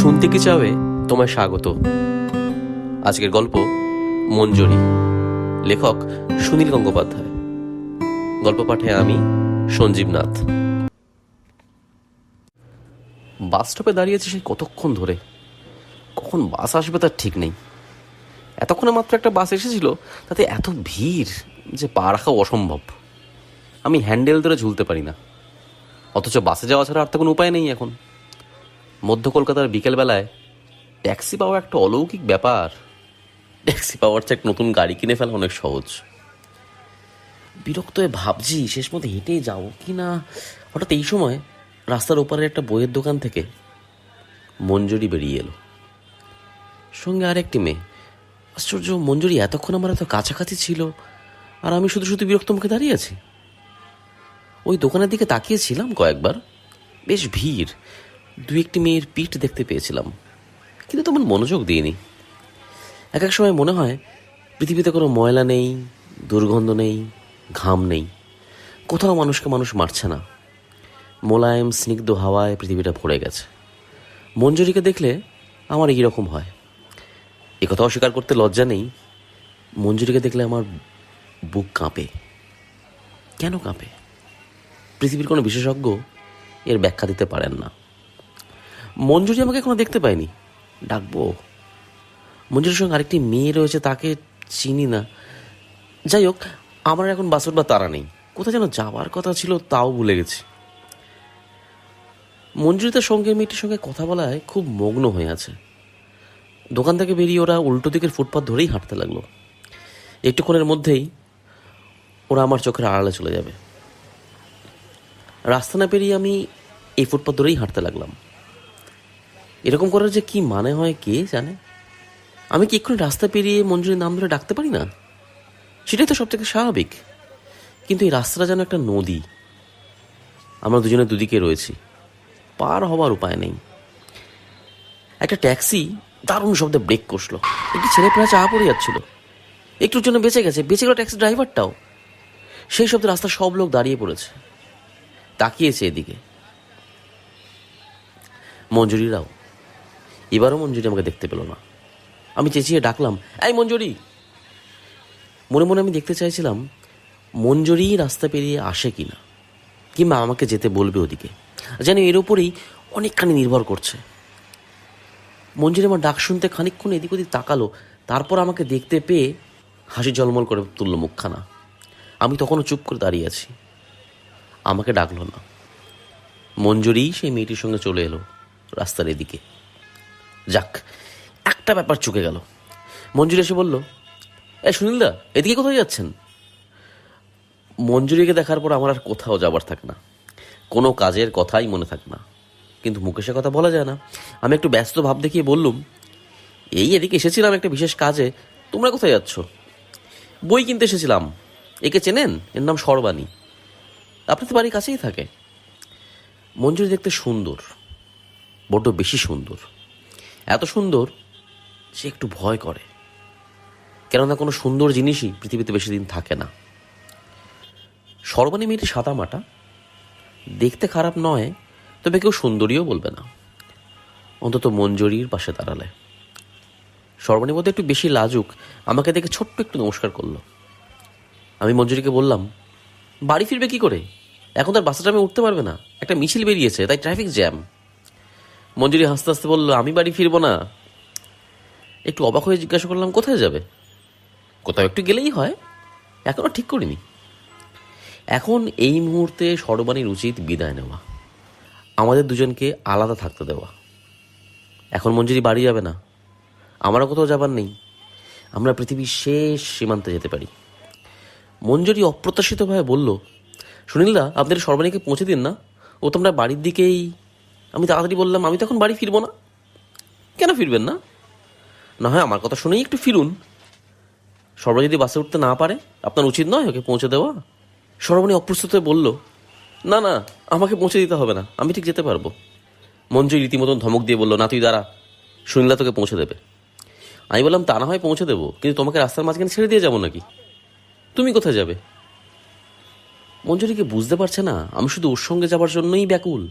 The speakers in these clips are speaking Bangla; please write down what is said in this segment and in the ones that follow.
শুনতে কি চাবে তোমায় স্বাগত। আজকের গল্প মঞ্জরি, লেখক সুনীল গঙ্গোপাধ্যায়। গল্প পাঠে আমি সঞ্জীব নাথ। বাস স্টপে দাঁড়িয়েছি সেই কতক্ষণ ধরে, কখন বাস আসবে তার ঠিক নেই। এতক্ষণে মাত্র একটা বাস এসেছিল, তাতে এত ভিড় যে পা রাখা অসম্ভব। আমি হ্যান্ডেল ধরে ঝুলতে পারি না, অথচ বাসে যাওয়া ছাড়া আর তো কোনো উপায় নেই। এখন মধ্য কলকাতার বিকেলবেলায় ট্যাক্সি পাওয়া একটা অলৌকিক ব্যাপার। ট্যাক্সি পাওয়ার চেয়ে নতুন গাড়ি কিনে ফেলা অনেক সহজ। বিরক্ত হয়ে ভাবছি শেষ মতো হেঁটেই যাবো কি না। হঠাৎ এই সময় রাস্তার ওপারে একটা বইয়ের দোকান থেকে মঞ্জরি বেরিয়ে এলো, সঙ্গে আরেকটি মেয়ে। আশ্চর্য, মঞ্জরি এতক্ষণ আমার এত কাছাকাছি ছিল আর আমি শুধু শুধু বিরক্ত মুখে দাঁড়িয়ে আছি। ওই দোকানের দিকে তাকিয়েছিলাম কয়েকবার, বেশ ভিড়, দু একটি মেয়ের পিঠ দেখতে পেয়েছিলাম, কিন্তু তেমন মনোযোগ দিইনি। এক এক সময় মনে হয় পৃথিবীতে কোনো ময়লা নেই, দুর্গন্ধ নেই, ঘাম নেই, কোথাও মানুষকে মানুষ মারছে না। মোলায়েম স্নিগ্ধ হাওয়ায় পৃথিবীটা ভরে গেছে। মঞ্জরিকে দেখলে আমার এইরকম হয়, একথা অস্বীকার করতে লজ্জা নেই। মঞ্জরিকে দেখলে আমার বুক কাঁপে। কেন কাঁপে? পৃথিবীর কোনো বিশেষজ্ঞ এর ব্যাখ্যা দিতে পারেন না। মঞ্জরি আমাকে এখনো দেখতে পায়নি, ডাকবো। মঞ্জুরির সঙ্গে আরেকটি মেয়ে রয়েছে, তাকে চিনি না। যাই হোক, আমার এখন বাস উঠবার তাড়া নেই। কোথায় যেন যাওয়ার কথা ছিল, তাও ভুলে গেছি। মঞ্জুরি তার সঙ্গে মেয়েটির সঙ্গে কথা বলায় খুব মগ্ন হয়ে আছে। দোকান থেকে বেরিয়ে ওরা উল্টো দিকের ফুটপাথ ধরেই হাঁটতে লাগলো। একটুক্ষণের মধ্যেই ওরা আমার চোখের আড়ালে চলে যাবে। রাস্তা না পেরিয়ে আমি এই ফুটপাথ ধরেই হাঁটতে লাগলাম। এরকম করার যে কি মানে হয় কে জানে। আমি কি এক্ষুনি রাস্তা পেরিয়ে মঞ্জুরির নাম ধরে ডাকতে পারি না? সেটাই তো সব থেকে স্বাভাবিক। কিন্তু এই রাস্তাটা যেন একটা নদী, আমরা দুজনে দুদিকে রয়েছি, পার হওয়ার উপায় নেই। একটা ট্যাক্সি দারুণ শব্দে ব্রেক কষলো। একটি ছেলে প্রায় চাহা পড়ে যাচ্ছিল, একটুর জন্য বেঁচে গেছে। বেঁচে গেল ট্যাক্সি ড্রাইভারটাও। সেই শব্দে রাস্তার সব লোক দাঁড়িয়ে পড়েছে, তাকিয়েছে এদিকে। মঞ্জুরিরাও। এবারও মঞ্জুরি আমাকে দেখতে পেল না। আমি চেঁচিয়ে ডাকলাম, এই মঞ্জুরি। মনে মনে আমি দেখতে চাইছিলাম মঞ্জুরি রাস্তা পেরিয়ে আসে কিনা, কিংবা আমাকে যেতে বলবে ওদিকে। যেন এর উপরেই অনেকখানি নির্ভর করছে। মঞ্জুরি আমার ডাক শুনতে খানিকক্ষণ এদিক ওদিক তাকালো, তারপর আমাকে দেখতে পেয়ে হাসি ঝলমল করে তুলল মুখখানা। আমি তখনও চুপ করে দাঁড়িয়ে আছি। আমাকে ডাকলো না। মঞ্জুরি সেই মেয়েটির সঙ্গে চলে এলো রাস্তার এদিকে। যাক, একটা ব্যাপার চুকে গেল। মঞ্জুরি এসে বলল, সুনীলদা, এদিকে কোথায় যাচ্ছেন? মঞ্জুরিকে দেখার পর আমার আর কোথাও যাবার থাকে না, কোনো কাজের কথাই মনে থাকে না। কিন্তু মুকেশের কথা বলা যায় না। আমি একটু ব্যস্ত ভাব দেখিয়ে বললুম, এই এদিকে এসেছিলাম একটা বিশেষ কাজে। তোমরা কোথায় যাচ্ছ? বই কিনতে এসেছিলাম। একে চেনেন? এর নাম সর্বাণী, আপনি তো বাড়ির কাছেই থাকে। মঞ্জুরি দেখতে সুন্দর, বড্ড বেশি সুন্দর। এত সুন্দর সে একটু ভয় করে, কেননা কোনো সুন্দর জিনিসই পৃথিবীতে বেশি দিন থাকে না। সর্বাণী মেয়েটি সাদা মাটা, দেখতে খারাপ নয়, তবে কেউ সুন্দরীও বলবে না, অন্তত মঞ্জুরির পাশে দাঁড়ালে। সর্বাণীর মধ্যে একটু বেশি লাজুক। আমাকে দেখে ছোট্ট একটু নমস্কার করলো। আমি মঞ্জুরিকে বললাম, বাড়ি ফিরবে কি করে? এখন তার বাসে ট্রামে উঠতে পারবে না, একটা মিছিল বেরিয়েছে, তাই ট্রাফিক জ্যাম। মঞ্জুরি হাসতে হাসতে বলল, আমি বাড়ি ফিরবো না। একটু অবাক হয়ে জিজ্ঞাসা করলাম, কোথায় যাবে? কোথাও একটু গেলেই হয়, এখনও ঠিক করিনি। এখন এই মুহূর্তে সর্বাণীর উচিত বিদায় নেওয়া, আমাদের দুজনকে আলাদা থাকতে দেওয়া। এখন মঞ্জুরি বাড়ি যাবে না, আমারও কোথাও যাবার নেই। আমরা পৃথিবীর শেষ সীমান্তে যেতে পারি। মঞ্জুরি অপ্রত্যাশিতভাবে বলল, সুনীলদা, আপনাদের সর্বাণীকে পৌঁছে দিন না, ও তো আমরা বাড়ির দিকেই। আমি তাড়াতাড়ি বললাম, আমি তো এখন বাড়ি ফিরবো না। কেন ফিরবেন না? না হয় আমার কথা শুনেই একটু ফিরুন। সর্বাণী যদি বাসে উঠতে না পারে, আপনার উচিত নয় ওকে পৌঁছে দেওয়া? সর্বাণী অপ্রস্তুত হয়ে বলল, না না, আমাকে পৌঁছে দিতে হবে না, আমি ঠিক যেতে পারবো। মঞ্জুরি রীতিমতন ধমক দিয়ে বলল, না তুই দাঁড়া, সুনীলা তোকে পৌঁছে দেবে। আমি বললাম, তা না হয় পৌঁছে দেবো, কিন্তু তোমাকে রাস্তার মাঝখানে ছেড়ে দিয়ে যাবো নাকি? তুমি কোথায় যাবে? মঞ্জুরিকে বুঝতে পারছে না আমি শুধু ওর সঙ্গে যাবার জন্যই ব্যাকুল।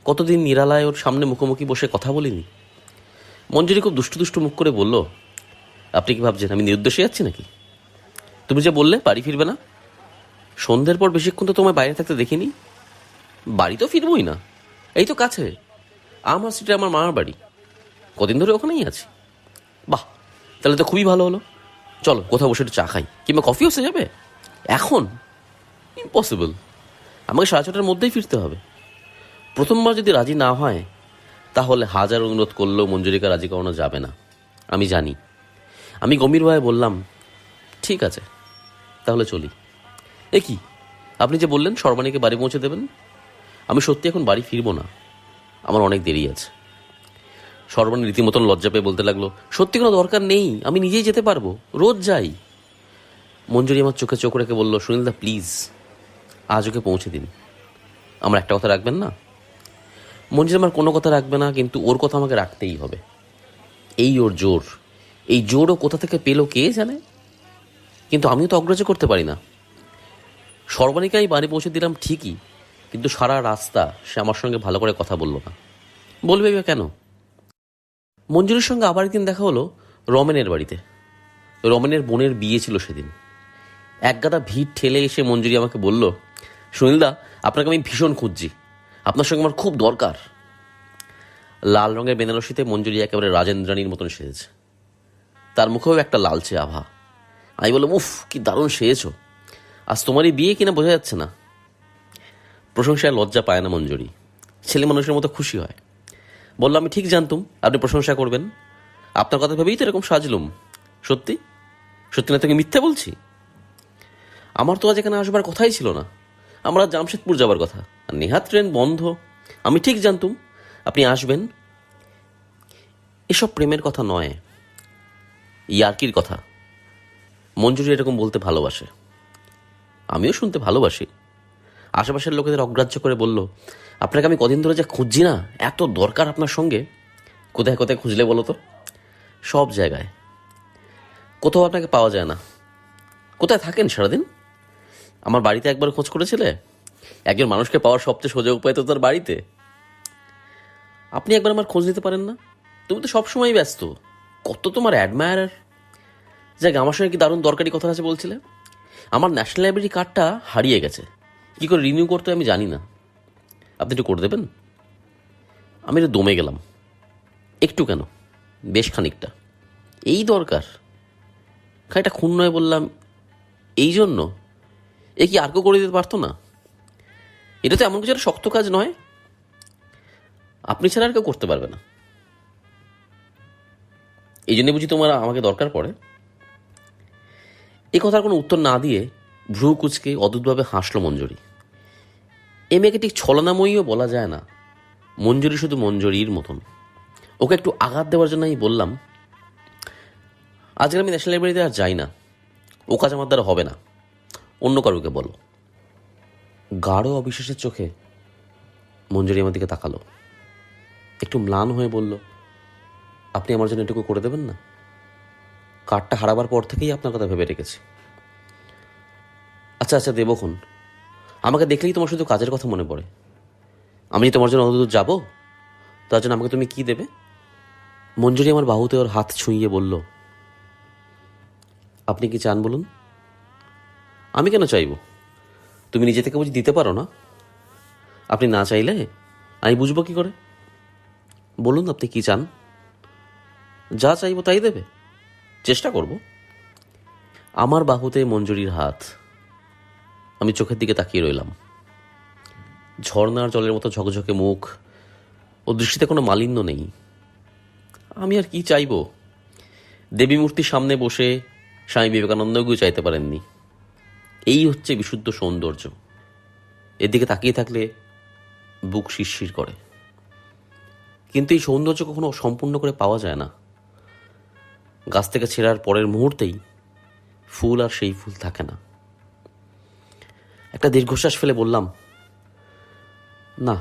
কতদিন নিরালায় ওর সামনে মুখোমুখি বসে কথা বলিনি। মঞ্জুরি খুব দুষ্টু দুষ্টু মুখ করে বলল, আপনি কি ভাবছেন আমি নিরুদ্দেশে যাচ্ছি নাকি? তুমি যে বললে বাড়ি ফিরবে না, সন্ধ্যের পর বেশিক্ষণ তো তোমায় বাইরে থাকতে দেখিনি। বাড়ি তো ফিরবই না, এই তো কাছে আমার সিটে আমার মামার বাড়ি, কদিন ধরে ওখানেই আছি। বাহ, তাহলে তো খুবই ভালো হলো। চলো কোথাও বসে একটু চা খাই, কিংবা কফি হসে যাবে। এখন ইম্পসিবল, আমাকে 6:30টার মধ্যেই ফিরতে হবে। প্রথমবার যদি রাজি না হয় তাহলে হাজার অনুরোধ করলেও মঞ্জুরিকে রাজি করানো যাবে না, আমি জানি। আমি গম্ভীর ভাবে বললাম, ঠিক আছে তাহলে চলি। এ কি, আপনি যে বললেন সর্বাণীকে বাড়ি পৌঁছে দেবেন, আমি সত্যি এখন বাড়ি ফিরবো না, আমার অনেক দেরি আছে। সর্বাণী রীতিমতন লজ্জা পেয়ে বলতে লাগলো, সত্যি কোনো দরকার নেই, আমি নিজেই যেতে পারবো, রোজ যাই। মঞ্জুরি আমার চোখে চোখ রেখে বলল, সুনীলদা প্লিজ আজ ওকে পৌঁছে দিন, আমার একটা কথা রাখবেন না? মঞ্জুরি আমার কোনো কথা রাখবে না, কিন্তু ওর কথা আমাকে রাখতেই হবে। এই ওর জোর, এই জোরও কোথা থেকে পেলো কে জানে, কিন্তু আমিও তো অগ্রাহ্য করতে পারি না। সর্বাণীকে আমি বাড়ি পৌঁছে দিলাম ঠিকই, কিন্তু সারা রাস্তা সে আমার সঙ্গে ভালো করে কথা বলল না। বলবে বা কেন? মঞ্জুরির সঙ্গে আবার একদিন দেখা হলো রমেনের বাড়িতে। রমেনের বোনের বিয়ে ছিল সেদিন। একগাদা ভিড় ঠেলে এসে মঞ্জুরি আমাকে বলল, সুনীলদা আপনাকে আমি ভীষণ খুঁজছি, আপনার সঙ্গে আমার খুব দরকার। লাল রঙের বেনারসিতে মঞ্জুরি একেবারে রাজেন্দ্রাণীর মতন সেজেছে, তার মুখেও একটা লালচে আভা। আমি বললাম, উফ কি দারুণ সেজেছ, আজ তোমারই বিয়ে কিনা বোঝা যাচ্ছে না। প্রশংসায় লজ্জা পায় না মঞ্জুরি, ছেলে মানুষের মতো খুশি হয়। বললাম, আমি ঠিক জানতুম আপনি প্রশংসা করবেন, আপনার কথা ভেবেই তো এরকম সাজলুম। সত্যি সত্যি না, তোকে মিথ্যা বলছি? আমার তো আজ এখানে আসবার কথাই ছিল না, আমরা জামশেদপুর যাবার কথা, আর নেহাত ট্রেন বন্ধ। আমি ঠিক জানতুম আপনি আসবেন। এসব প্রেমের কথা নয়, ইয়ার্কির কথা। মঞ্জুরি এরকম বলতে ভালোবাসে, আমিও শুনতে ভালোবাসি। আশেপাশের লোকেদের অগ্রাহ্য করে বলল, আপনাকে আমি কদিন ধরে যা খুঁজছি না, এত দরকার আপনার সঙ্গে। কোথায় কোথায় খুঁজলে বলো তো? সব জায়গায়, কোথাও আপনাকে পাওয়া যায় না। কোথায় থাকেন সারাদিন? আমার বাড়িতে একবার খোঁজ করেছিলে? একজন মানুষকে পাওয়ার সবচেয়ে সোজা উপায় তো তার বাড়িতে। আপনি একবার আমার খোঁজ নিতে পারেন না? তুমি তো সবসময় ব্যস্ত, কত তোমার অ্যাডমায়ারার। যাক, আমার সঙ্গে কি দারুণ দরকারি কথা আছে বলছিলে। আমার ন্যাশনাল লাইব্রেরি কার্ডটা হারিয়ে গেছে, কী করে রিনিউ করতে আমি জানি না, আপনি একটু করে দেবেন? আমি একটু দমে গেলাম। একটু কেন, বেশ খানিকটা। এই দরকার? খানিকটা খুন নয় বললাম, এই জন্য? এ কি আর কেউ করে দিতে পারতো না? এটা তো এমন কিছু একটা শক্ত কাজ নয়, আপনি ছাড়া আর কেউ করতে পারবে না। এই জন্যে বুঝি তোমার আমাকে দরকার পড়ে? এ কথার কোনো উত্তর না দিয়ে ভ্রু কুচকে অদ্ভুতভাবে হাসল মঞ্জুরি। এ মেয়েকে ঠিক ছলনাময়ীও বলা যায় না, মঞ্জুরি শুধু মঞ্জুরির মতন। ওকে একটু আঘাত দেওয়ার জন্য আমি বললাম, আজকে আমি ন্যাশনাল লাইব্রেরিতে আর যাই না, ও কাজ আমার দ্বারা হবে না, অন্য কারোকে বলো। গাঢ় অবিশ্বাসের চোখে মঞ্জুরি আমার দিকে তাকালো, একটু ম্লান হয়ে বলল, আপনি আমার জন্য এটুকু করে দেবেন না? কার্ডটা হারাবার পর থেকেই আপনার কথা ভেবে রেখেছি। আচ্ছা আচ্ছা, দেবক্ষণ, আমাকে দেখলেই তোমার শুধু কাজের কথা মনে পড়ে। আমি তোমার জন্য অত দূর যাবো, তার জন্য আমাকে তুমি কি দেবে? মঞ্জুরি আমার বাহুতে ওর হাত ছুঁইয়ে বলল, আপনি কি চান বলুন? আমি কেন চাইব? তুমি নিজে থেকে বুঝি দিতে পারো না? আপনি না চাইলে আমি বুঝবো কি করে? বলুন আপনি কি চান, যা চাইবো তাই দেবে, চেষ্টা করব। আমার বাহুতে মঞ্জুরির হাত, আমি চোখের দিকে তাকিয়ে রইলাম। ঝর্নার জলের মতো ঝকঝকে মুখ, ও দৃষ্টিতে কোনো মালিন্য নেই। আমি আর কি চাইব? দেবী মূর্তির সামনে বসে স্বামী বিবেকানন্দকেও চাইতে পারেননি। এই হচ্ছে বিশুদ্ধ সৌন্দর্য, এদিকে তাকিয়ে থাকলে বুক শিরশির করে। কিন্তু এই সৌন্দর্য কখনো সম্পূর্ণ করে পাওয়া যায় না। গাছ থেকে ছেঁড়ার পরের মুহূর্তেই ফুল আর সেই ফুল থাকে না। একটা দীর্ঘশ্বাস ফেলে বললাম, না,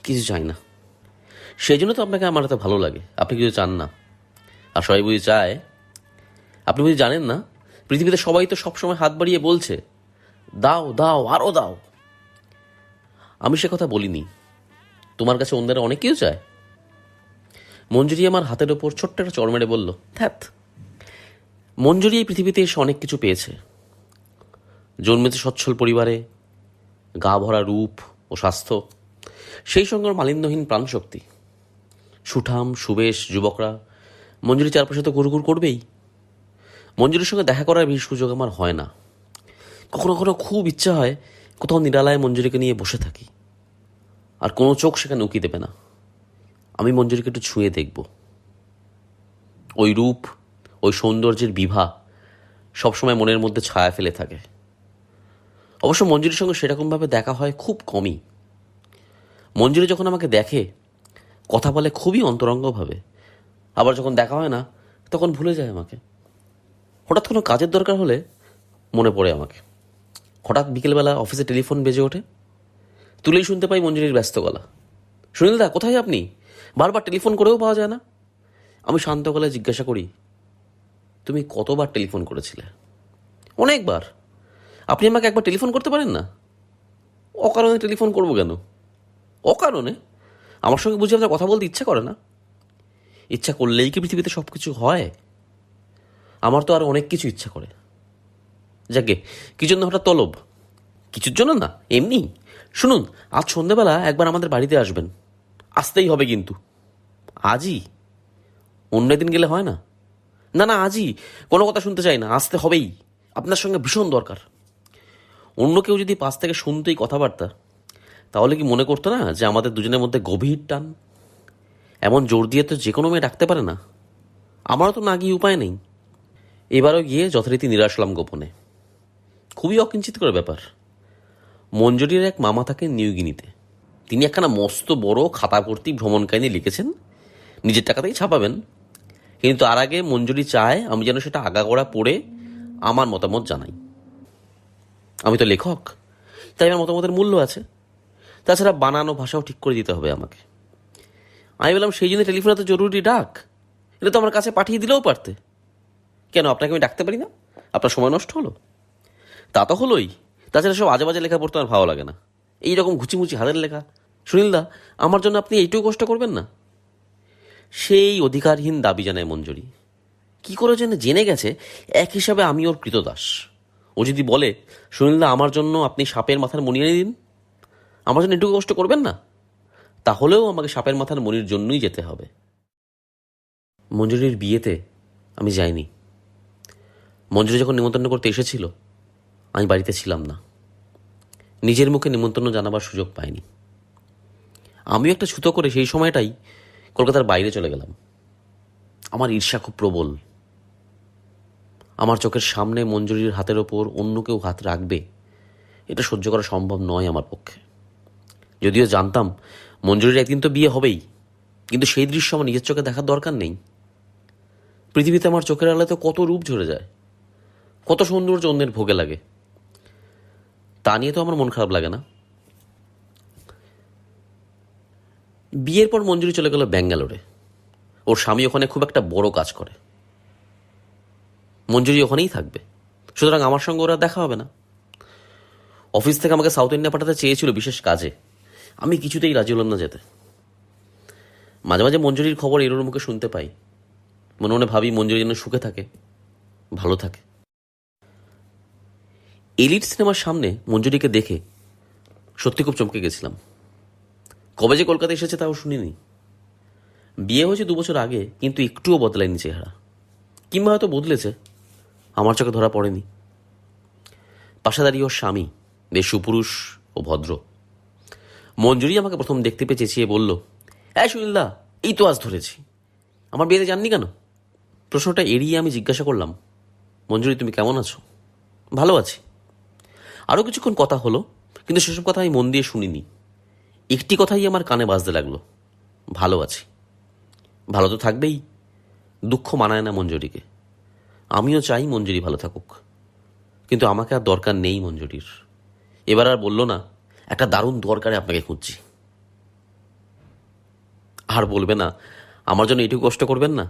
কিছু চাই না। সেই জন্য তো আপনাকে আমার এত ভালো লাগে, আপনি কিছু চান না। আর সবাই বুঝি চায়? আপনি বুঝি জানেন না, পৃথিবীতে সবাই তো সবসময় হাত বাড়িয়ে বলছে, দাও দাও আরও দাও। আমি সে কথা বলিনি, তোমার কাছে অন্যরা অনেক কিছু চায়? মঞ্জুরি আমার হাতের ওপর ছোট্ট একটা চড় মেরে বলল, ধ্যাত। মঞ্জুরি এই পৃথিবীতে এসে অনেক কিছু পেয়েছে। জন্মেছে সচ্ছল পরিবারে, গা ভরা রূপ ও স্বাস্থ্য, সেই সঙ্গে ওর মালিন্যহীন প্রাণশক্তি। সুঠাম সুবেশ যুবকরা মঞ্জুরি চারপাশে তো ঘুরঘুর করবেই। মঞ্জুরির সঙ্গে দেখা করার বেশি সুযোগ আমার হয় না। কখনো কখনো খুব ইচ্ছা হয় কোথাও নিরালায় মঞ্জুরিকে নিয়ে বসে থাকি, আর কোনো চোখ সেখানে উকি দেবে না। আমি মঞ্জুরিকে একটু ছুঁয়ে দেখব। ওই রূপ, ওই সৌন্দর্যের বিভা সবসময় মনের মধ্যে ছায়া ফেলে থাকে। অবশ্য মঞ্জুরির সঙ্গে সেরকমভাবে দেখা হয় খুব কমই। মঞ্জুরি যখন আমাকে দেখে কথা বলে খুবই অন্তরঙ্গভাবে, আবার যখন দেখা হয় না তখন ভুলে যায় আমাকে। হঠাৎ কোনো কাজের দরকার হলে মনে পড়ে আমাকে। হঠাৎ বিকেলবেলা অফিসে টেলিফোন বেজে ওঠে, তুলেই শুনতে পাই মঞ্জুরির ব্যস্ত গলা। সুনীলদা, কোথায় আপনি? বারবার টেলিফোন করেও পাওয়া যায় না। আমি শান্ত গলায় জিজ্ঞাসা করি, তুমি কতবার টেলিফোন করেছিলে? অনেকবার। আপনি আমাকে একবার টেলিফোন করতে পারেন না? অকারণে টেলিফোন করবো কেন? অকারণে? আমার সঙ্গে বুঝি আপনার কথা বলতে ইচ্ছা করে না? ইচ্ছা করলেই কি পৃথিবীতে সব কিছু হয়? আমার তো আর অনেক কিছু ইচ্ছা করে। যাকে কি জন্য হঠাৎ তলব? কিছুর জন্য না, এমনি। শুনুন, আজ সন্ধ্যেবেলা একবার আমাদের বাড়িতে আসবেন। আসতেই হবে কিন্তু। আজই? অন্য দিন গেলে হয় না? না না, আজই। কোনো কথা শুনতে চাই না, আসতে হবেই। আপনার সঙ্গে ভীষণ দরকার। অন্য কেউ যদি পাশ থেকে শুনতেই কথাবার্তা, তাহলে কি মনে করতো না যে আমাদের দুজনের মধ্যে গভীর টান? এমন জোর দিয়ে তো যে কোনো মেয়ে ডাকতে পারে না। আমারও তো না গিয়ে উপায় নেই। এবারও গিয়ে যথারীতি নিরাশ হলাম গোপনে। খুবই অকিঞ্চিত করে ব্যাপার। মঞ্জুরির এক মামা থাকেন নিউগিনিতে। তিনি একখানা মস্ত বড় খাতা ভর্তি ভ্রমণ কাহিনী লিখেছেন, নিজের টাকাতেই ছাপাবেন। কিন্তু তার আগে মঞ্জুরি চায় আমি যেন সেটা আগাগোড়া পড়ে আমার মতামত জানাই। আমি তো লেখক, তাই আমার মতামতের মূল্য আছে। তাছাড়া বানানো ভাষাও ঠিক করে দিতে হবে আমাকে। আমি বললাম, সেই জন্য টেলিফোনে তো জরুরি ডাক, এটা তো আমার কাছে পাঠিয়ে দিলেও পারতে। কেন, আপনাকে আমি ডাকতে পারি না? আপনার সময় নষ্ট হলো? তা তো হলোই। তাছাড়া সব আজে বাজে লেখা পড়তে আমার ভালো লাগে না। এইরকম ঘুচিমুচি হাতের লেখা। সুনীলদা, আমার জন্য আপনি এইটুকু কষ্ট করবেন না? সেই অধিকারহীন দাবি জানায় মঞ্জুরি। কি করে যেন জেনে গেছে এক হিসাবে আমি ওর কৃতদাস। ও যদি বলে, সুনীলদা আমার জন্য আপনি সাপের মাথার মণি এনে দিন, আমার জন্য এটুকু কষ্ট করবেন না? তাহলেও আমাকে সাপের মাথার মণির জন্যই যেতে হবে। মঞ্জুরির বিয়েতে আমি যাইনি। মঞ্জুরি যখন নিমন্ত্রণ করতে এসেছিল, আমি বাড়িতে ছিলাম না। নিজের মুখে নিমন্ত্রণ জানাবার সুযোগ পাইনি। আমিও একটা ছুতো করে সেই সময়টাই কলকাতার বাইরে চলে গেলাম। আমার ঈর্ষা খুব প্রবল। আমার চোখের সামনে মঞ্জুরির হাতের ওপর অন্য কেউ হাত রাখবে, এটা সহ্য করা সম্ভব নয় আমার পক্ষে। যদিও জানতাম মঞ্জুরির একদিন তো বিয়ে হবেই, কিন্তু সেই দৃশ্য আমার নিজের চোখে দেখার দরকার নেই। পৃথিবীতে আমার চোখের আলোতে কত রূপ ঝরে যায়, কত সৌন্দর্য অন্যের ভোগে লাগে, তা নিয়ে তো আমার মন খারাপ লাগে না। বিয়ের পর মঞ্জুরি চলে গেল ব্যাঙ্গালোরে। ওর স্বামী ওখানে খুব একটা বড় কাজ করে। মঞ্জুরি ওখানেই থাকবে, সুতরাং আমার সঙ্গে ওরা দেখা হবে না। অফিস থেকে আমাকে সাউথ ইন্ডিয়া পাঠাতে চেয়েছিল বিশেষ কাজে, আমি কিছুতেই রাজি হলাম না যেতে। মাঝে মাঝে মঞ্জুরির খবর এরোর মুখে শুনতে পাই। মনে মনে ভাবি মঞ্জুরি যেন সুখে থাকে, ভালো থাকে। এলিট সিনেমার সামনে মঞ্জুরিকে দেখে সত্যি খুব চমকে গেছিলাম। কবে যে কলকাতা এসেছে তাও শুনিনি। বিয়ে হয়েছে 2 বছর আগে, কিন্তু একটুও বদলায়নি চেহারা, কিংবা হয়তো বদলেছে, আমার চোখে ধরা পড়েনি। পাশে দাঁড়িয়ে ওর স্বামী, বেশ সুপুরুষ ও ভদ্র। মঞ্জুরি আমাকে প্রথম দেখতে পেয়ে চেঁচিয়ে বলল, সুনীলদা, এই তো আজ ধরেছি, আমার বিয়েতে যাননি কেন? প্রশ্নটা এড়িয়ে আমি জিজ্ঞাসা করলাম, মঞ্জুরি তুমি কেমন আছো? ভালো আছি। আরও কিছুক্ষণ কথা হলো, কিন্তু সেসব কথা আমি মন দিয়ে শুনিনি। একটি কথাই আমার কানে বাজতে লাগলো, ভালো আছি। ভালো তো থাকবেই, দুঃখ মানায় না মঞ্জুরিকে। আমিও চাই মঞ্জুরি ভালো থাকুক, কিন্তু আমাকে আর দরকার নেই মঞ্জুরির। এবার আর বলল না, একটা দারুণ দরকারে আপনাকে খুঁজছি। আর বলবে না আমার জন্য এটুকু কষ্ট করবেন না?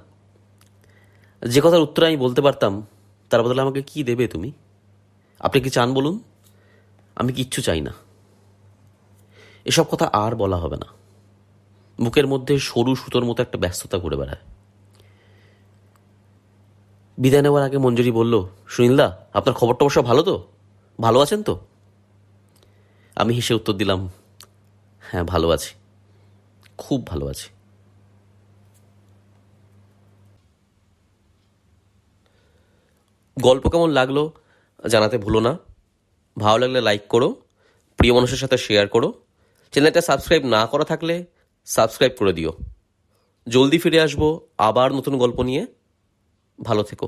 যে কথার উত্তর আমি বলতে পারতাম, তার বদলে আমাকে কি দেবে তুমি? আপনি কি চান বলুন? আমি কিচ্ছু চাই না। এসব কথা আর বলা হবে না। বুকের মধ্যে সরু সুতোর মতো একটা ব্যস্ততা ঘুরে বেড়ায়। বিদায় নেওয়ার আগে মঞ্জুরি বলল, সুনীলদা, আপনার খবর টবর সব ভালো তো? ভালো আছেন তো? আমি হেসে উত্তর দিলাম, হ্যাঁ ভালো আছি, খুব ভালো আছি। গল্প কেমন লাগলো জানাতে ভুলো না। ভালো লাগলে লাইক করো, প্রিয় মানুষের সাথে শেয়ার করো। চ্যানেলটা সাবস্ক্রাইব না করা থাকলে সাবস্ক্রাইব করে দিও। জলদি ফিরে আসবো আবার নতুন গল্প নিয়ে। ভালো থেকো।